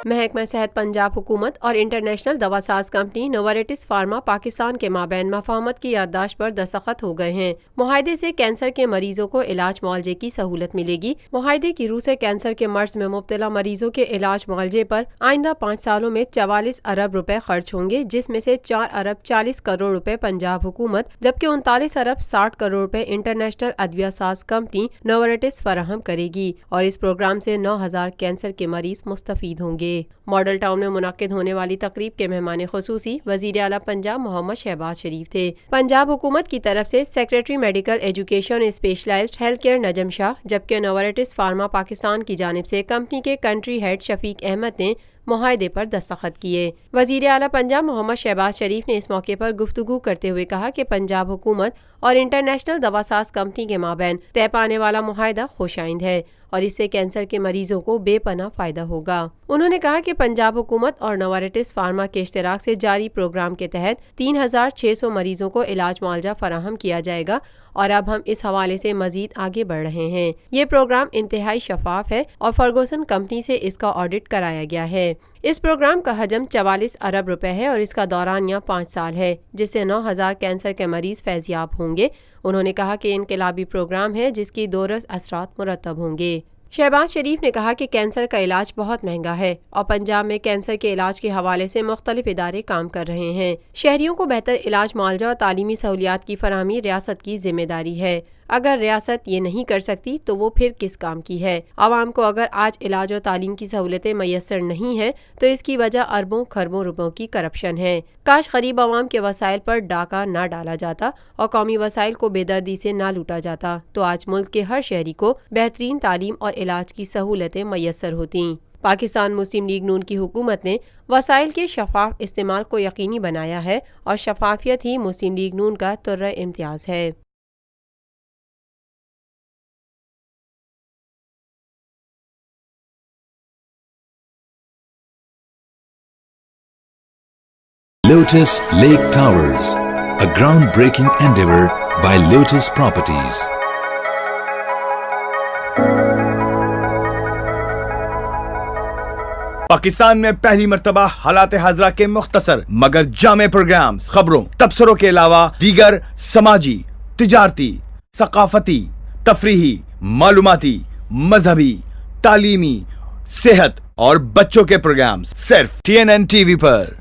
محکمہ صحت پنجاب حکومت اور انٹرنیشنل دوا ساز کمپنی نوارٹس فارما پاکستان کے مابین مفاہمت کی یادداشت پر دستخط ہو گئے ہیں۔ معاہدے سے کینسر کے مریضوں کو علاج معالجے کی سہولت ملے گی۔ معاہدے کی روح سے کینسر کے مرض میں مبتلا مریضوں کے علاج معالجے پر آئندہ 5 سالوں میں 44 ارب روپے خرچ ہوں گے، جس میں سے 4 ارب 40 کروڑ روپے پنجاب حکومت جبکہ 39 ارب 60 کروڑ روپے انٹرنیشنل ادویہ ساز کمپنی نوارٹس فراہم کرے گی اور اس پروگرام سے 9000 کینسر کے مریض مستفید ہوں گے۔ ماڈل ٹاؤن میں منعقد ہونے والی تقریب کے مہمان خصوصی وزیر اعلیٰ پنجاب محمد شہباز شریف تھے۔ پنجاب حکومت کی طرف سے secretary medical education specialised health care Najam Shah جبکہ نوارٹس فارما پاکستان کی جانب سے کمپنی کے کنٹری ہیڈ شفیق احمد نے معاہدے پر دستخط کیے۔ وزیر اعلیٰ پنجاب محمد شہباز شریف نے اس موقع پر گفتگو کرتے ہوئے کہا کہ پنجاب حکومت اور انٹرنیشنل دوا ساز کمپنی کے مابین طے پانے والا معاہدہ خوش آئند ہے اور اس سے کینسر کے مریضوں کو بے پناہ فائدہ ہوگا۔ انہوں نے کہا کہ پنجاب حکومت اور نوارٹس فارما کے اشتراک سے جاری پروگرام کے تحت 3600 مریضوں کو علاج معالجہ فراہم کیا جائے گا اور اب ہم اس حوالے سے مزید آگے بڑھ رہے ہیں۔ یہ پروگرام انتہائی شفاف ہے اور فرگوسن کمپنی سے اس کا آڈٹ کرایا گیا ہے۔ اس پروگرام کا حجم 44 ارب روپے ہے اور اس کا دورانیہ 5 سال ہے، جس سے 9000 کینسر کے مریض فیضیاب ہوں گے۔ انہوں نے کہا کہ انقلابی پروگرام ہے جس کی دورس اثرات مرتب ہوں گے۔ شہباز شریف نے کہا کہ کینسر کا علاج بہت مہنگا ہے اور پنجاب میں کینسر کے علاج کے حوالے سے مختلف ادارے کام کر رہے ہیں۔ شہریوں کو بہتر علاج معالجہ اور تعلیمی سہولیات کی فراہمی ریاست کی ذمہ داری ہے۔ اگر ریاست یہ نہیں کر سکتی تو وہ پھر کس کام کی ہے؟ عوام کو اگر آج علاج اور تعلیم کی سہولتیں میسر نہیں ہیں تو اس کی وجہ اربوں کھربوں روپوں کی کرپشن ہے۔ کاش غریب عوام کے وسائل پر ڈاکہ نہ ڈالا جاتا اور قومی وسائل کو بے دردی سے نہ لوٹا جاتا تو آج ملک کے ہر شہری کو بہترین تعلیم اور علاج کی سہولتیں میسر ہوتیں۔ پاکستان مسلم لیگ نون کی حکومت نے وسائل کے شفاف استعمال کو یقینی بنایا ہے اور شفافیت ہی مسلم لیگ نون کا ترہ امتیاز ہے۔ Lotus Lake Towers, a groundbreaking endeavor by Lotus Properties. Pakistan میں پہلی مرتبہ حالات حاضرہ کے مختصر مگر جامع پروگرامز، خبروں، تبصروں کے علاوہ دیگر سماجی، تجارتی، ثقافتی، تفریحی، معلوماتی، مذہبی، تعلیمی، صحت اور بچوں کے پروگرامز صرف TNN TV پر۔